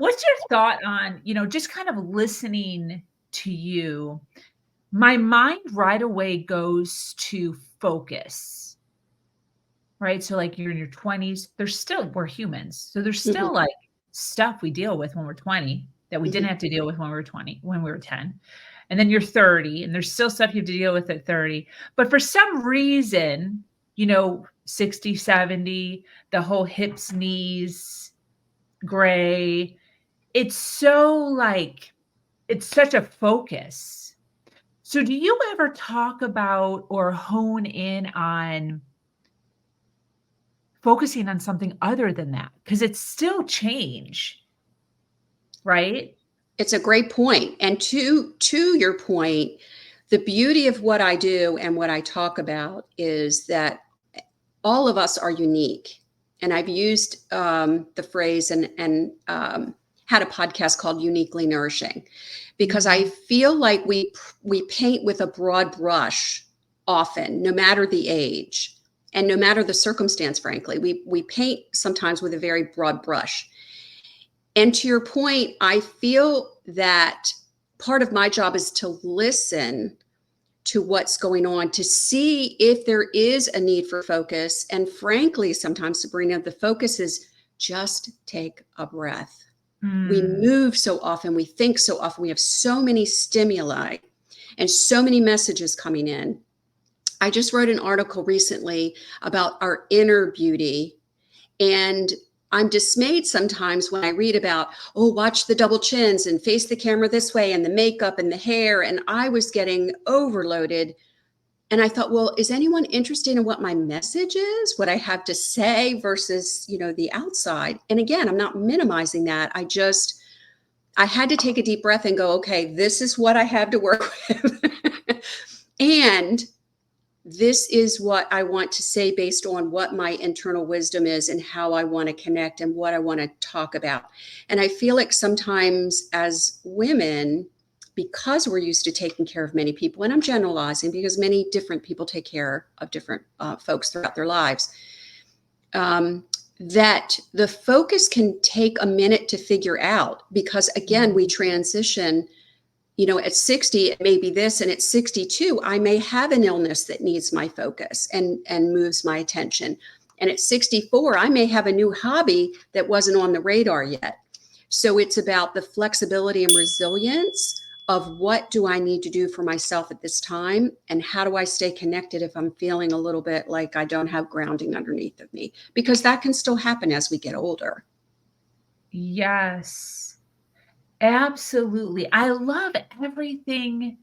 What's your thought on, just kind of listening to you? My mind right away goes to focus, right? So like you're in your 20s, we're humans. So there's Mhm, still like stuff we deal with when we're 20 that we didn't mhm. have to deal with when we were 20, when we were 10. And then you're 30 and there's still stuff you have to deal with at 30. But for some reason, 60, 70, the whole hips, knees, gray, it's so like it's such a focus. So do you ever talk about or hone in on focusing on something other than that? Because it's still change, right? It's a great point. And to your point, the beauty of what I do and what I talk about is that all of us are unique. And I've used the phrase and had a podcast called Uniquely Nourishing, because I Mhm. feel like we paint with a broad brush often, no matter the age and no matter the circumstance. Frankly, we paint sometimes with a very broad brush. And to your point, I feel that part of my job is to listen to what's going on, to see if there is a need for focus. And frankly, sometimes, Sabrina, the focus is just take a breath. We Mm. move so often, we think so often, we have so many stimuli and so many messages coming in. I just wrote an article recently about our inner beauty, and I'm dismayed sometimes when I read about, oh, watch the double chins and face the camera this way and the makeup and the hair. And I was getting overloaded. And I thought, well, is anyone interested in what my message is, what I have to say versus, the outside? And again, I'm not minimizing that. I had to take a deep breath and go, okay, this is what I have to work with. And this is what I want to say based on what my internal wisdom is and how I want to connect and what I want to talk about. And I feel like sometimes as women, because we're used to taking care of many people, and I'm generalizing because many different people take care of different folks throughout their lives, that the focus can take a minute to figure out, because again, we transition. At 60, it may be this, and at 62, I may have an illness that needs my focus and moves my attention. And at 64, I may have a new hobby that wasn't on the radar yet. So it's about the flexibility and resilience of what do I need to do for myself at this time, and how do I stay connected if I'm feeling a little bit like I don't have grounding underneath of me, because that can still happen as we get older. Yes, absolutely. I love everything